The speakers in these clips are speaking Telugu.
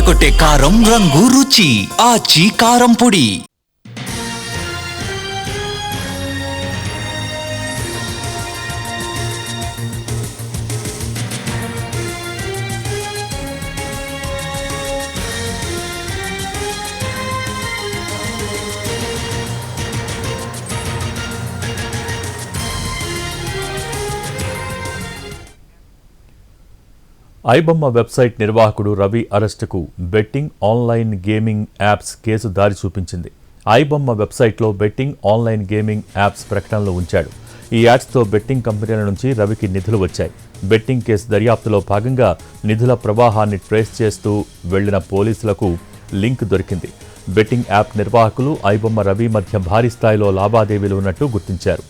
అదరగొట్టే కారం రంగు రుచి ఆచి కారం పొడి. ఐబొమ్మ వెబ్సైట్ నిర్వాహకుడు రవి అరెస్టుకు betting online gaming apps case దారి చూపించింది. ఐబొమ్మ వెబ్సైట్లో బెట్టింగ్ ఆన్లైన్ గేమింగ్ యాప్స్ ప్రకటనలు ఉంచాడు. ఈ యాప్స్తో బెట్టింగ్ కంపెనీల నుంచి రవికి నిధులు వచ్చాయి. బెట్టింగ్ కేసు దర్యాప్తులో భాగంగా నిధుల ప్రవాహాన్ని ట్రేస్ చేస్తూ వెళ్లిన పోలీసులకు లింక్ దొరికింది. బెట్టింగ్ యాప్ నిర్వాహకులు ఐబొమ్మ రవి మధ్య భారీ స్థాయిలో లావాదేవీలు ఉన్నట్టు గుర్తించారు.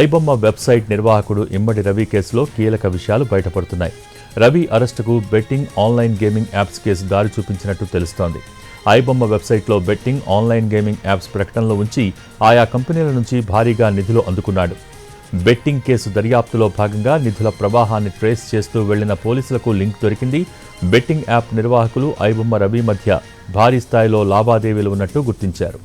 ఐబొమ్మ వెబ్సైట్ నిర్వాహకుడు ఇమ్మడి రవి కేసులో కీలక విషయాలు బయటపడుతున్నాయి. రవి అరెస్టుకు betting online gaming apps case దారి చూపించినట్టు తెలుస్తోంది. ఐబొమ్మ వెబ్సైట్లో బెట్టింగ్ ఆన్లైన్ గేమింగ్ యాప్స్ ప్రకటనలు ఉంచి ఆయా కంపెనీల నుంచి భారీగా నిధులు అందుకున్నాడు. బెట్టింగ్ కేసు దర్యాప్తులో భాగంగా నిధుల ప్రవాహాన్ని ట్రేస్ చేస్తూ వెళ్లిన పోలీసులకు లింక్ దొరికింది. బెట్టింగ్ యాప్ నిర్వాహకులు ఐబొమ్మ రవి మధ్య భారీ స్థాయిలో లావాదేవీలు ఉన్నట్టు గుర్తించారు.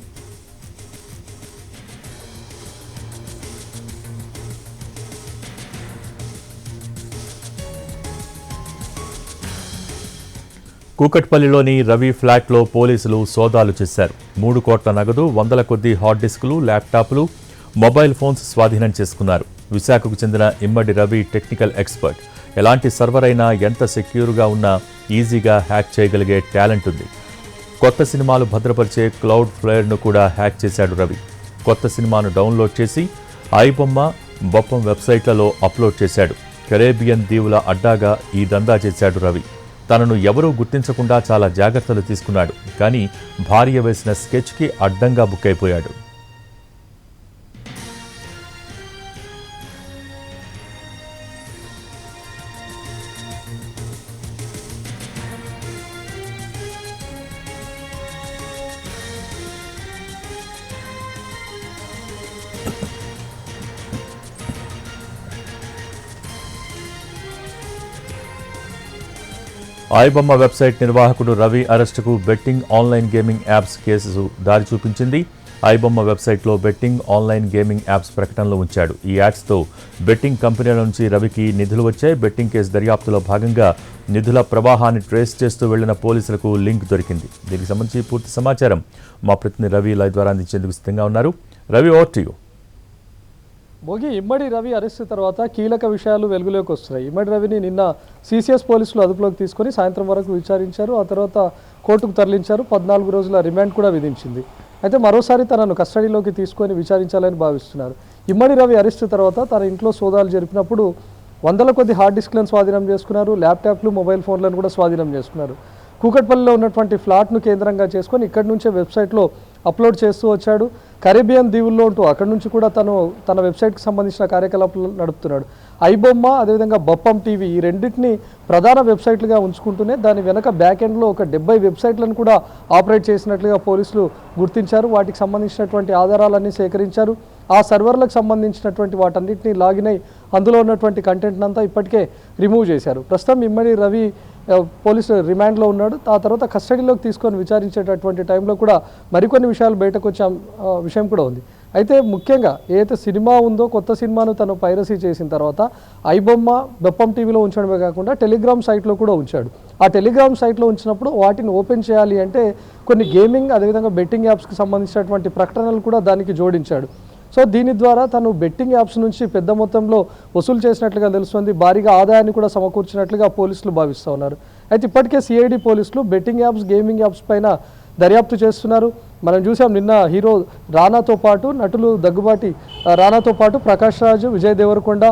కూకట్పల్లిలోని రవి ఫ్లాట్లో పోలీసులు సోదాలు చేశారు. 3 కోట్ల నగదు, వందల కొద్దీ హార్డ్ డిస్కులు, ల్యాప్టాప్లు, మొబైల్ ఫోన్స్ స్వాధీనం చేసుకున్నారు. విశాఖకు చెందిన ఇమ్మడి రవి టెక్నికల్ ఎక్స్పర్ట్. ఎలాంటి సర్వర్ అయినా ఎంత సెక్యూర్గా ఉన్నా ఈజీగా హ్యాక్ చేయగలిగే టాలెంట్ ఉంది. కొత్త సినిమాలు భద్రపరిచే క్లౌడ్ ఫ్లేర్ను కూడా హ్యాక్ చేశాడు రవి. కొత్త సినిమాను డౌన్లోడ్ చేసి ఐబొమ్మ, బొప్పం వెబ్సైట్లలో అప్లోడ్ చేశాడు. కరేబియన్ దీవుల అడ్డాగా ఈ దందా చేశాడు రవి. తనను ఎవరూ గుర్తించకుండా చాలా జాగ్రత్తలు తీసుకున్నాడు. కానీ భార్య వేసిన స్కెచ్కి అడ్డంగా బుక్ అయిపోయాడు. ఐబొమ్మ వెబ్సైట్ నిర్వాహకుడు రవి అరెస్టుకు betting online gaming apps case దారి చూపించింది. ఐబొమ్మ వెబ్సైట్లో బెట్టింగ్ ఆన్లైన్ గేమింగ్ యాప్స్ ప్రకటనలు ఉంచాడు. ఈ యాప్స్తో బెట్టింగ్ కంపెనీల నుంచి రవికి నిధులు వచ్చాయి. బెట్టింగ్ కేసు దర్యాప్తులో భాగంగా నిధుల ప్రవాహాన్ని ట్రేస్ చేస్తూ వెళ్లిన పోలీసులకు లింక్ దొరికింది. దీనికి సంబంధించి పూర్తి సమాచారం మా ప్రతినిధి రవి లైవ్ ద్వారా అందించేందుకు సిద్ధంగా ఉన్నారు. Ravi, over to you. Bhogi, Immadi Ravi arrest తర్వాత కీలక విషయాలు వెలుగులోకి వస్తున్నాయి. ఇమ్మడి రవిని నిన్న సిసిఎస్ పోలీసులు అదుపులోకి తీసుకొని సాయంత్రం వరకు విచారించారు. ఆ తర్వాత కోర్టుకు తరలించారు. 14 రోజుల రిమాండ్ కూడా విధించింది. అయితే మరోసారి తనను కస్టడీలోకి తీసుకొని విచారించాలని భావిస్తున్నారు. ఇమ్మడి రవి అరెస్టు తర్వాత తన ఇంట్లో సోదాలు జరిపినప్పుడు వందల కొద్ది హార్డ్ డిస్క్లను స్వాధీనం చేసుకున్నారు. ల్యాప్టాప్లు, మొబైల్ ఫోన్లను కూడా స్వాధీనం చేసుకున్నారు. కూకట్పల్లిలో ఉన్నటువంటి ఫ్లాట్ను కేంద్రంగా చేసుకొని ఇక్కడి నుంచే వెబ్సైట్లో అప్లోడ్ చేస్తూ వచ్చాడు. కరేబియన్ దీవుల్లో ఉంటూ అక్కడి నుంచి కూడా తన వెబ్సైట్కి సంబంధించిన కార్యకలాపాలు నడుపుతున్నాడు. ఐబొమ్మ, అదేవిధంగా బొప్పం టీవీ, ఈ రెండింటిని ప్రధాన వెబ్సైట్లుగా ఉంచుకుంటూనే దాని వెనక బ్యాక్ ఎండ్లో ఒక 70 వెబ్సైట్లను కూడా ఆపరేట్ చేసినట్లుగా పోలీసులు గుర్తించారు. వాటికి సంబంధించినటువంటి ఆధారాలన్నీ సేకరించారు. ఆ సర్వర్లకు సంబంధించినటువంటి వాటన్నిటిని లాగిన్ అయి అందులో ఉన్నటువంటి కంటెంట్ అంతా ఇప్పటికే రిమూవ్ చేశారు. ప్రస్తుతం ఇమ్మడి రవి పోలీసు రిమాండ్లో ఉన్నాడు. ఆ తర్వాత కస్టడీలోకి తీసుకొని విచారించేటటువంటి టైంలో కూడా మరికొన్ని విషయాలు బయటకు వచ్చే విషయం కూడా ఉంది. అయితే ముఖ్యంగా ఏదైతే సినిమా ఉందో, కొత్త సినిమాను తను పైరసీ చేసిన తర్వాత ఐబొమ్మ, బొప్పం టీవీలో ఉంచడమే కాకుండా టెలిగ్రామ్ సైట్లో కూడా ఉంచాడు. ఆ టెలిగ్రామ్ సైట్లో ఉంచినప్పుడు వాటిని ఓపెన్ చేయాలి అంటే కొన్ని గేమింగ్, అదేవిధంగా బెట్టింగ్ యాప్స్కి సంబంధించినటువంటి ప్రకటనలు కూడా దానికి జోడించాడు. సో దీని ద్వారా తను బెట్టింగ్ యాప్స్ నుంచి పెద్ద మొత్తంలో వసూలు చేసినట్లుగా తెలుస్తుంది. భారీగా ఆదాయాన్ని కూడా సమకూర్చినట్లుగా పోలీసులు భావిస్తూ ఉన్నారు. అయితే ఇప్పటికే సిఐడి పోలీసులు బెట్టింగ్ యాప్స్, గేమింగ్ యాప్స్ పైన దర్యాప్తు చేస్తున్నారు. మనం చూసాం నిన్న హీరో రానాతో పాటు నటులు దగ్గుబాటి రానాతో పాటు ప్రకాష్ రాజు, విజయ్ దేవరకొండ,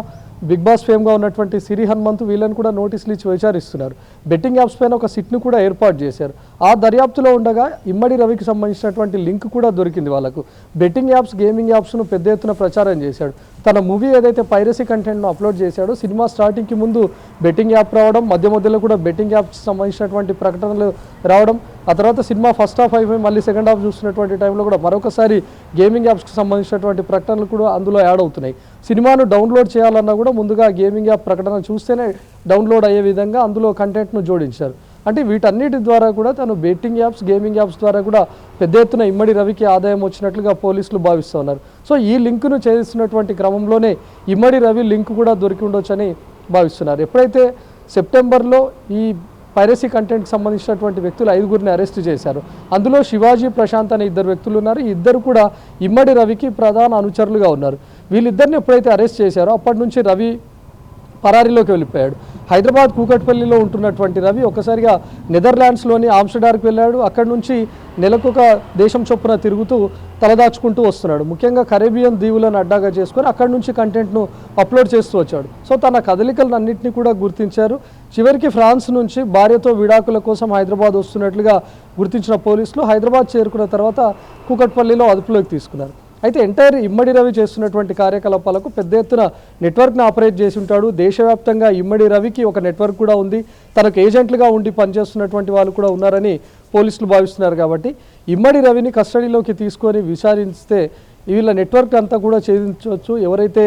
బిగ్ బాస్ ఫేమ్గా ఉన్నటువంటి సిరి హనుమంతు వీళ్ళని కూడా నోటీసులు ఇచ్చి విచారిస్తున్నారు. బెట్టింగ్ యాప్స్ పైన ఒక సిట్ను కూడా ఏర్పాటు చేశారు. ఆ దర్యాప్తులో ఉండగా ఇమ్మడి రవికి సంబంధించినటువంటి లింక్ కూడా దొరికింది. వాళ్ళకు బెట్టింగ్ యాప్స్, గేమింగ్ యాప్స్ను పెద్ద ఎత్తున ప్రచారం చేశాడు. తన మూవీ ఏదైతే పైరసీ కంటెంట్ను అప్లోడ్ చేశాడో, సినిమా స్టార్టింగ్కి ముందు బెట్టింగ్ యాప్ రావడం, మధ్య మధ్యలో కూడా బెట్టింగ్ యాప్స్ సంబంధించినటువంటి ప్రకటనలు రావడం, ఆ తర్వాత సినిమా ఫస్ట్ హాఫ్ అయిపోయి మళ్ళీ సెకండ్ హాఫ్ చూస్తున్నటువంటి టైంలో కూడా మరొకసారి గేమింగ్ యాప్స్కి సంబంధించినటువంటి ప్రకటనలు కూడా అందులో యాడ్ అవుతున్నాయి. సినిమాను డౌన్లోడ్ చేయాలన్నా కూడా ముందుగా గేమింగ్ యాప్ ప్రకటన చూస్తేనే డౌన్లోడ్ అయ్యే విధంగా అందులో కంటెంట్ను జోడించారు. అంటే వీటన్నిటి ద్వారా కూడా తను బెట్టింగ్ యాప్స్, గేమింగ్ యాప్స్ ద్వారా కూడా పెద్ద ఎత్తున ఇమ్మడి రవికి ఆదాయం వచ్చినట్లుగా పోలీసులు భావిస్తున్నారు. సో ఈ లింకును చేస్తున్నటువంటి క్రమంలోనే ఇమ్మడి రవి లింక్ కూడా దొరికి ఉండొచ్చని భావిస్తున్నారు. ఎప్పుడైతే సెప్టెంబర్లో ఈ పైరసీ కంటెంట్కి సంబంధించినటువంటి వ్యక్తులు 5గురిని అరెస్ట్ చేశారు. అందులో శివాజీ, ప్రశాంత్ అనే 2 వ్యక్తులు ఉన్నారు. ఈ ఇద్దరు కూడా ఇమ్మడి రవికి ప్రధాన అనుచరులుగా ఉన్నారు. వీళ్ళిద్దరిని ఎప్పుడైతే అరెస్ట్ చేశారో అప్పటి నుంచి రవి పరారీలోకి వెళ్ళిపోయాడు. హైదరాబాద్ కూకట్పల్లిలో ఉంటున్నటువంటి రవి ఒకసారిగా నెదర్లాండ్స్లోని ఆమ్స్టర్డామ్కి వెళ్ళాడు. అక్కడి నుంచి నెలకొక దేశం చొప్పున తిరుగుతూ తలదాచుకుంటూ వస్తున్నాడు. ముఖ్యంగా కరేబియన్ దీవులను అడ్డాగా చేసుకొని అక్కడి నుంచి కంటెంట్ను అప్లోడ్ చేస్తూ వచ్చాడు. సో తన కదలికలన్నింటినీ కూడా గుర్తించారు. చివరికి ఫ్రాన్స్ నుంచి భార్యతో విడాకుల కోసం హైదరాబాద్ వస్తున్నట్లుగా గుర్తించిన పోలీసులు హైదరాబాద్ చేరుకున్న తర్వాత కూకట్పల్లిలో అదుపులోకి తీసుకున్నారు. అయితే ఎంటైర్ ఇమ్మడి రవి చేస్తున్నటువంటి కార్యకలాపాలకు పెద్ద ఎత్తున నెట్వర్క్ను ఆపరేట్ చేసి ఉంటాడు. దేశవ్యాప్తంగా ఇమ్మడి రవికి ఒక నెట్వర్క్ కూడా ఉంది. తనకు ఏజెంట్లుగా ఉండి పనిచేస్తున్నటువంటి వాళ్ళు కూడా ఉన్నారని పోలీసులు భావిస్తున్నారు. కాబట్టి ఇమ్మడి రవిని కస్టడీలోకి తీసుకొని విచారిస్తే వీళ్ళ నెట్వర్క్ అంతా కూడా ఛేదించవచ్చు. ఎవరైతే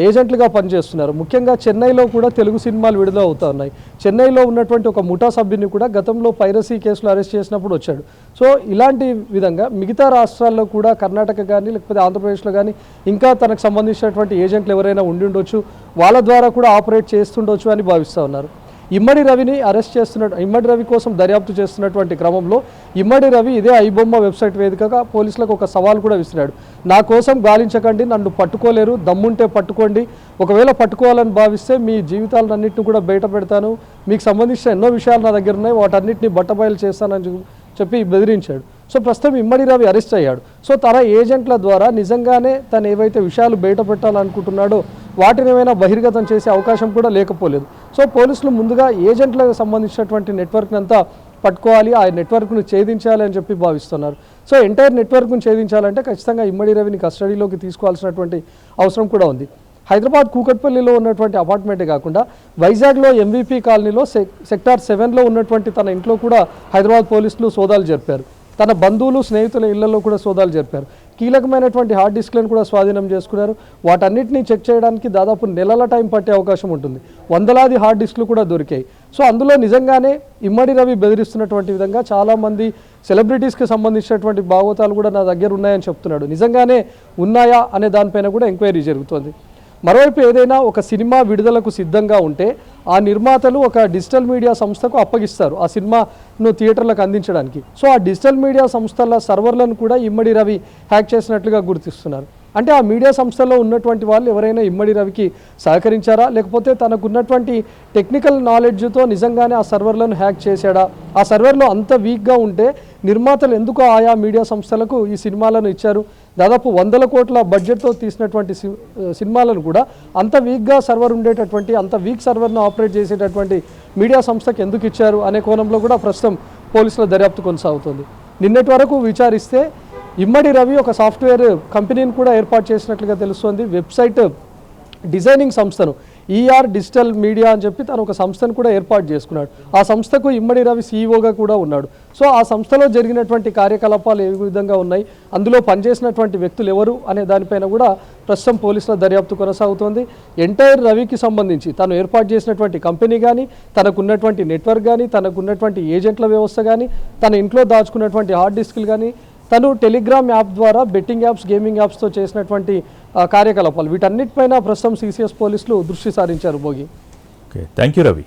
ఏజెంట్లుగా పనిచేస్తున్నారు, ముఖ్యంగా చెన్నైలో కూడా తెలుగు సినిమాలు విడుదల అవుతా ఉన్నాయి. చెన్నైలో ఉన్నటువంటి ఒక ముఠా సభ్యుని కూడా గతంలో పైరసీ కేసులో అరెస్ట్ చేసినప్పుడు వచ్చాడు. సో ఇలాంటి విధంగా మిగతా రాష్ట్రాల్లో కూడా కర్ణాటక కానీ లేకపోతే ఆంధ్రప్రదేశ్లో కానీ ఇంకా తనకు సంబంధించినటువంటి ఏజెంట్లు ఎవరైనా ఉండి ఉండొచ్చు, వాళ్ళ ద్వారా కూడా ఆపరేట్ చేస్తుండొచ్చు అని భావిస్తూ ఉన్నారు. ఇమ్మడి రవిని అరెస్ట్ ఇమ్మడి రవి కోసం దర్యాప్తు చేస్తున్నటువంటి క్రమంలో ఇమ్మడి రవి ఇదే ఐబొమ్మ వెబ్సైట్ వేదికగా పోలీసులకు ఒక సవాల్ కూడా విసిరాడు. నా కోసం గాలించకండి, నన్ను పట్టుకోలేరు, దమ్ముంటే పట్టుకోండి, ఒకవేళ పట్టుకోవాలని భావిస్తే మీ జీవితాలన్నింటినీ కూడా బయట పెడతాను, మీకు సంబంధించిన ఎన్నో విషయాలు నా దగ్గర ఉన్నాయి, వాటన్నిటిని బట్టబయలు చేస్తానని చెప్పి బెదిరించాడు. సో ప్రస్తుతం ఇమ్మడి రవి అరెస్ట్ అయ్యాడు. సో తన ఏజెంట్ల ద్వారా నిజంగానే తను ఏవైతే విషయాలు బయట పెట్టాలనుకుంటున్నాడో వాటిని ఏమైనా బహిర్గతం చేసే అవకాశం కూడా లేకపోలేదు. సో పోలీసులు ముందుగా ఏజెంట్లకు సంబంధించినటువంటి నెట్వర్క్ని అంతా పట్టుకోవాలి, ఆ నెట్వర్క్ను ఛేదించాలి అని చెప్పి భావిస్తున్నారు. సో ఎంటైర్ నెట్వర్క్ను ఛేదించాలంటే ఖచ్చితంగా ఇమ్మడి రవిని కస్టడీలోకి తీసుకోవాల్సినటువంటి అవసరం కూడా ఉంది. హైదరాబాద్ కూకట్పల్లిలో ఉన్నటువంటి అపార్ట్మెంటే కాకుండా వైజాగ్లో ఎంవీపీ కాలనీలో సెక్టార్ 7లో ఉన్నటువంటి తన ఇంట్లో కూడా హైదరాబాద్ పోలీసులు సోదాలు జరిపారు. తన బంధువులు, స్నేహితుల ఇళ్లలో కూడా సోదాలు జరిపారు. కీలకమైనటువంటి హార్డ్ డిస్క్లను కూడా స్వాధీనం చేసుకున్నారు. వాటన్నిటిని చెక్ చేయడానికి దాదాపు నెలల టైం పట్టే అవకాశం ఉంటుంది. వందలాది హార్డ్ డిస్క్లు కూడా దొరికాయి. సో అందులో నిజంగానే ఇమ్మడి రవి బెదిరిస్తున్నటువంటి విధంగా చాలామంది సెలబ్రిటీస్కి సంబంధించినటువంటి భాగవతాలు కూడా నా దగ్గర ఉన్నాయని చెప్తున్నాడు. నిజంగానే ఉన్నాయా అనే దానిపైన కూడా ఎంక్వైరీ జరుగుతుంది. మరోవైపు ఏదైనా ఒక సినిమా విడుదలకు సిద్ధంగా ఉంటే ఆ నిర్మాతలు ఒక డిజిటల్ మీడియా సంస్థకు అప్పగిస్తారు ఆ సినిమాను థియేటర్లకు అందించడానికి. సో ఆ డిజిటల్ మీడియా సంస్థల సర్వర్లను కూడా ఇమ్మడి రవి హ్యాక్ చేసినట్లుగా గుర్తిస్తున్నారు. అంటే ఆ మీడియా సంస్థలో ఉన్నటువంటి వాళ్ళు ఎవరైనా ఇమ్మడి రవికి సహకరించారా, లేకపోతే తనకున్నటువంటి టెక్నికల్ నాలెడ్జ్తో నిజంగానే ఆ సర్వర్లను హ్యాక్ చేశాడా, ఆ సర్వర్లో అంత వీక్గా ఉంటే నిర్మాతలు ఎందుకు ఆయా మీడియా సంస్థలకు ఈ సినిమాలను ఇచ్చారు, దాదాపు 100 కోట్ల బడ్జెట్తో తీసినటువంటి సినిమాలను కూడా అంత వీక్గా సర్వర్ ఉండేటటువంటి, అంత వీక్ సర్వర్ను ఆపరేట్ చేసేటటువంటి మీడియా సంస్థకు ఎందుకు ఇచ్చారు అనే కోణంలో కూడా ప్రస్తుతం పోలీసుల దర్యాప్తు కొనసాగుతుంది. నిన్నటి వరకు విచారిస్తే ఇమ్మడి రవి ఒక సాఫ్ట్వేర్ కంపెనీని కూడా ఏర్పాటు చేసినట్లుగా తెలుస్తోంది. వెబ్సైట్ డిజైనింగ్ సంస్థను ఈఆర్ డిజిటల్ మీడియా అని చెప్పి తను ఒక సంస్థను కూడా ఏర్పాటు చేసుకున్నాడు. ఆ సంస్థకు ఇమ్మడి రవి సీఈఓగా కూడా ఉన్నాడు. సో ఆ సంస్థలో జరిగినటువంటి కార్యకలాపాలు ఏ విధంగా ఉన్నాయి, అందులో పనిచేసినటువంటి వ్యక్తులు ఎవరు అనే దానిపైన కూడా ప్రస్తుతం పోలీసుల దర్యాప్తు కొనసాగుతోంది. ఎంటైర్ రవికి సంబంధించి తను ఏర్పాటు చేసినటువంటి కంపెనీ కానీ, తనకున్నటువంటి నెట్వర్క్ కానీ, తనకున్నటువంటి ఏజెంట్ల వ్యవస్థ కానీ, తన ఇంట్లో దాచుకున్నటువంటి హార్డ్ డిస్క్లు కానీ, తను టెలిగ్రామ్ యాప్ ద్వారా బెట్టింగ్ యాప్స్, గేమింగ్ యాప్స్తో చేసినటువంటి కార్యకలాపాలు వీటన్నిటిపైన ప్రస్తుతం సిసిఎస్ పోలీసులు దృష్టి సారించారు. Bhogi. Okay, thank you Ravi.